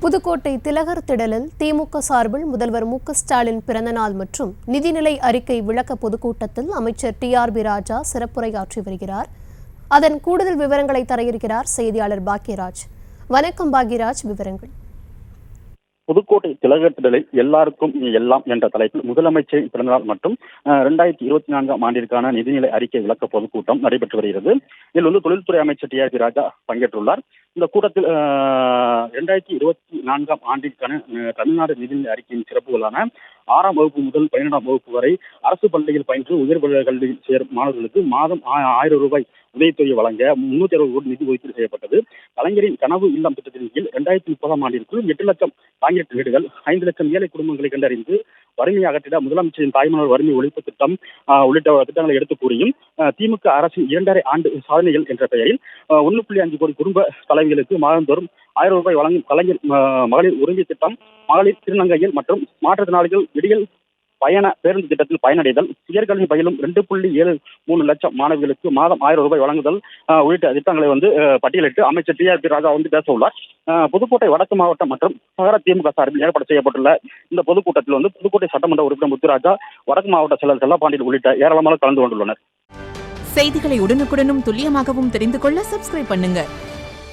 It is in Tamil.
புதுக்கோட்டை திலகர் திடலில் திமுக சார்பில் முதல்வர் மு.க.ஸ்டாலின் பிறந்தநாள் மற்றும் நிதிநிலை அறிக்கை விளக்க பொதுக்கூட்டத்தில் அமைச்சர் டி.ஆர்.பி. ராஜா சிறப்புரையாற்றி வருகிறார். அதன் கூடுதல் விவரங்களை தர இருக்கிறார் செய்தியாளர் பாக்யராஜ். வணக்கம் பாக்யராஜ், விவரங்கள். புதுக்கோட்டை திலகர் திடலில் எல்லாருக்கும் எல்லாம் என்ற தலைப்பில் முதலமைச்சரின் பிறந்தநாள் மற்றும் 2024ஆம் ஆண்டிற்கான நிதிநிலை அறிக்கை விளக்க பொதுக்கூட்டம் நடைபெற்று வருகிறது. இதில் தொழில்துறை அமைச்சர் டி.ஆர்.பி. ராஜா பங்கேற்றுள்ளார். இந்த கூட்டத்தில் 2024ஆம் ஆண்டிற்கான தமிழ்நாடு நிதிநிலை அறிக்கையின் சிறப்புகளான 6ஆம் வகுப்பு முதல் 12ஆம் வகுப்பு வரை அரசு பள்ளியில் பயின்று உயர் கல்வியில் சேரும் மாணவர்களுக்கு மாதம் 1000 ரூபாய் உதவித்தொகை வழங்க 360 கோடி நிதி ஒதுக்கீடு செய்யப்பட்டது. கலைஞரின் கனவு இல்லம் திட்டத்தின் கீழ் 2030ஆம் ஆண்டிற்குள் 8 லட்சம் காங்கிரீட் வீடுகள், 5 லட்சம் ஏழை குடும்பங்களை கண்டறிந்து வறுமையை அகற்றிட முதலமைச்சரின் தாய்மலர் வறுமை ஒழிப்பு திட்டம் உள்ளிட்ட திட்டங்களை எடுத்து கூறியும் திமுக அரசின் 2.5 ஆண்டு சாதனைகள் என்ற பெயரில் 1.5 கோடி குடும்ப தலைவிகளுக்கு மாதந்தோறும் 1000 ரூபாய் வழங்கும் கலைஞர் மகளிர் உரிமை திட்டம், மகளிர் திருநங்கையில் மற்றும் மாற்றுத்திறனாளிகள் விடியல் பயண பேருந்து திட்டத்தில் பயனடைதல், உயர்கல்வி பயிலும் 2.73 லட்சம் மாணவிகளுக்கு மாதம் 1000 ரூபாய் வழங்குதல் உள்ளிட்ட திட்டங்களை பட்டியலிட்டு அமைச்சர் டி.ஆர்.பி. ராஜா பேச உள்ளார். புதுக்கோட்டை வடக்கு மாவட்டம் மற்றும் நகர திமுக சார்பில் ஏற்பாடு செய்யப்பட்டுள்ள இந்த பொதுக்கூட்டத்தில் புதுக்கோட்டை சட்டமன்ற உறுப்பினர் முத்துராஜா, வடக்கு மாவட்ட செயலர் செல்லப்பாண்டியன் உள்ளிட்ட ஏராளமான கலந்து கொண்டுள்ளனர். செய்திகளை உடனுக்குடனும் துல்லியமாகவும் தெரிந்து கொள்ள சப்ஸ்கிரைப் பண்ணுங்க.